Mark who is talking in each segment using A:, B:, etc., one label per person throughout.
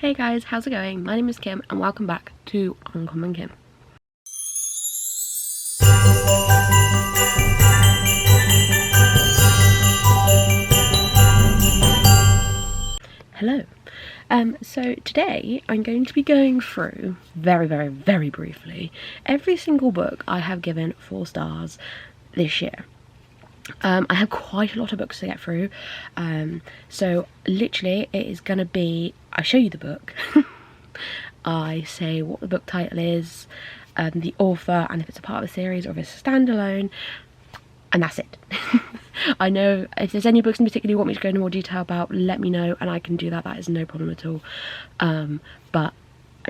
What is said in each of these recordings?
A: Hey guys, how's it going? My name is Kim and welcome back to Uncommonkim. Hello. So today I'm going to be going through very briefly every single book I have given 4 stars this year. I have quite a lot of books to get through, so literally it is gonna be, I show you the book, I say what the book title is, the author, and if it's a part of a series or if it's a standalone, and that's it. I know if there's any books in particular you want me to go into more detail about, let me know and I can do that. That is no problem at all. But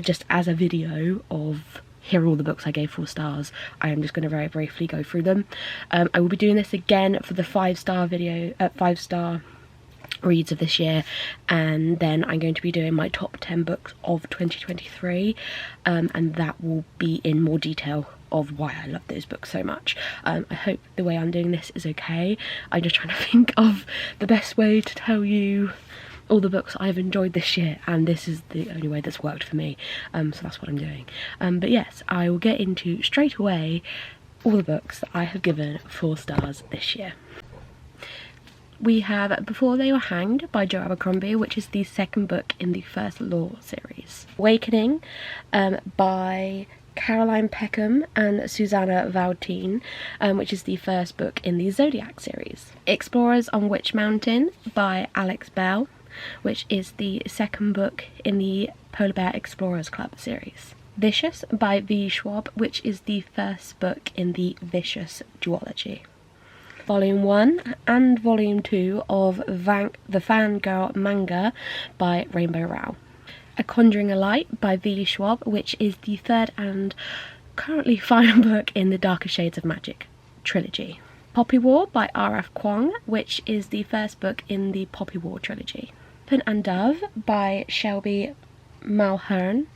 A: just as a video of here are all the books I gave 4 stars, I am just going to very briefly go through them. I will be doing this again for the 5-star video, 5-star reads of this year, and then I'm going to be doing my top 10 books of 2023, and that will be in more detail of why I love those books so much. I hope the way I'm doing this is okay. I'm just trying to think of the best way to tell you all the books I've enjoyed this year, and this is the only way that's worked for me, so that's what I'm doing. But yes, I will get into straight away all the books that I have given 4 stars this year. We have Before They Were Hanged by Jo Abercrombie, which is the 2nd book in the First Law series. Awakening by Caroline Peckham and Susanna Valtine, which is the 1st book in the Zodiac series. Explorers on Witch Mountain by Alex Bell, which is the 2nd book in the Polar Bear Explorers Club series. Vicious by V. Schwab, which is the 1st book in the Vicious duology. Volume 1 and Volume 2 of the Fangirl manga by Rainbow Rowell. A Conjuring a Light by V. Schwab, which is the 3rd and currently final book in the Darker Shades of Magic trilogy. Poppy War by R.F. Kuang, which is the 1st book in the Poppy War trilogy. Serpent and Dove by Shelby Mulhern,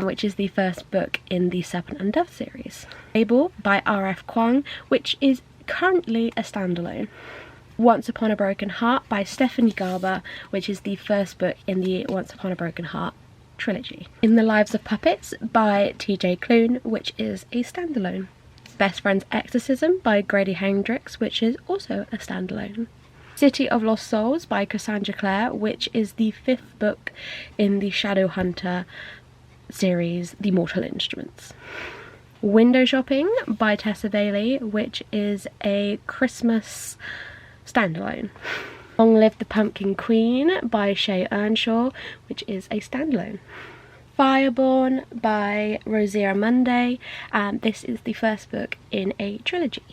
A: which is the 1st book in the Serpent and Dove series. Fable by R.F. Kuang, which is currently a standalone. Once Upon a Broken Heart by Stephanie Garber, which is the 1st book in the Once Upon a Broken Heart trilogy. In the Lives of Puppets by T.J. Klune, which is a standalone. Best Friend's Exorcism by Grady Hendrix, which is also a standalone. City of Lost Souls by Cassandra Clare, which is the 5th book in the Shadowhunter series, The Mortal Instruments. Window Shopping by Tessa Bailey, which is a Christmas standalone. Long Live the Pumpkin Queen by Shay Earnshaw, which is a standalone. Fireborn by Rosiera Munday, and this is the 1st book in a trilogy.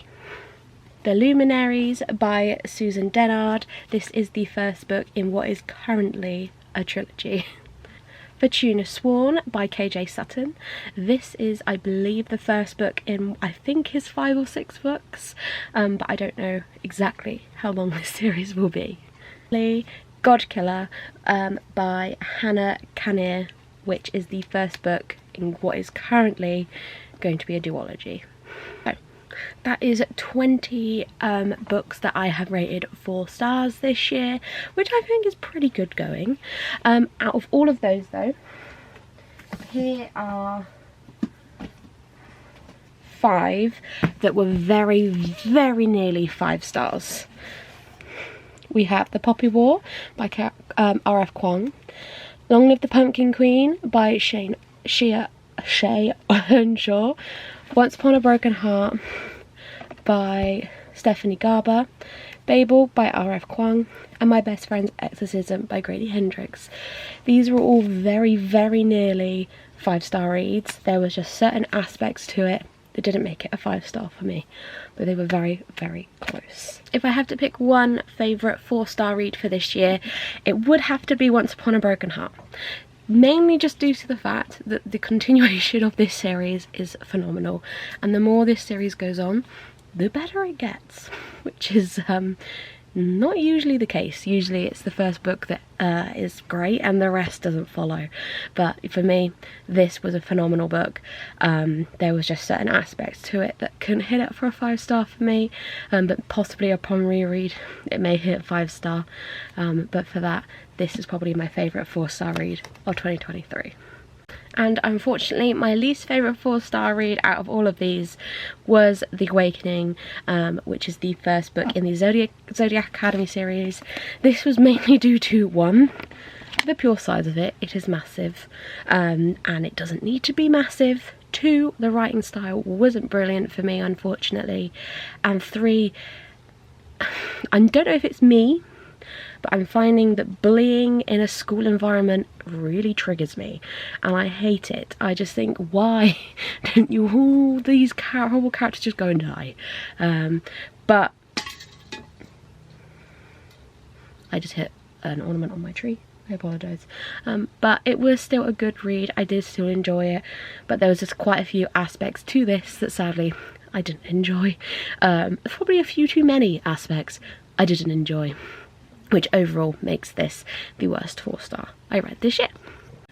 A: The Luminaries by Susan Dennard, this is the 1st book in what is currently a trilogy. Fortuna Sworn by KJ Sutton, this is, I believe, the 1st book in, I think, his 5 or 6 books, but I don't know exactly how long this series will be. Godkiller by Hannah Kanir, which is the 1st book in what is currently going to be a duology. So, that is 20 books that I have rated 4 stars this year, which I think is pretty good going. Out of all of those though, here are 5 that were very nearly 5 stars. We have The Poppy War by R.F. Kuang. Long Live the Pumpkin Queen by Shay Earnshaw. Once Upon a Broken Heart by Stephanie Garber. Babel by R.F. Kuang. And My Best Friend's Exorcism by Grady Hendrix. These were all very nearly 5-star reads. There was just certain aspects to it that didn't make it a 5-star for me, but they were very close. If I have to pick one favourite 4-star read for this year, it would have to be Once Upon a Broken Heart. Mainly just due to the fact that the continuation of this series is phenomenal, and the more this series goes on, the better it gets, which is not usually the case. Usually it's the first book that is great and the rest doesn't follow. But for me, this was a phenomenal book. There was just certain aspects to it that couldn't hit it for a 5-star for me, but possibly upon reread it may hit 5-star. But for that, this is probably my favourite 4-star read of 2023. And unfortunately, my least favourite 4-star read out of all of these was The Awakening, which is the first book in the Zodiac Academy series. This was mainly due to, one, the pure size of it. It is massive, and it doesn't need to be massive. 2, the writing style wasn't brilliant for me, unfortunately. And 3, I don't know if it's me, but I'm finding that bullying in a school environment really triggers me, and I hate it. I just think, why don't you all these horrible characters just go and die? But I just hit an ornament on my tree. I apologise. But it was still a good read. I did still enjoy it, but there was just quite a few aspects to this that sadly I didn't enjoy. Probably a few too many aspects I didn't enjoy, which overall makes this the worst 4-star I read this year.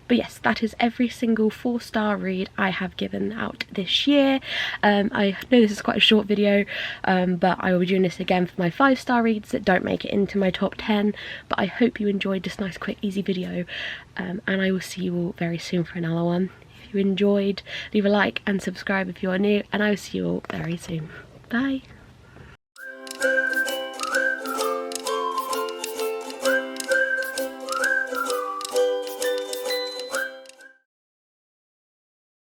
A: But yes, that is every single 4-star read I have given out this year. I know this is quite a short video, but I will be doing this again for my 5-star reads that don't make it into my top 10. But I hope you enjoyed this nice, quick, easy video, and I will see you all very soon for another one. If you enjoyed, leave a like and subscribe if you are new, and I will see you all very soon. Bye!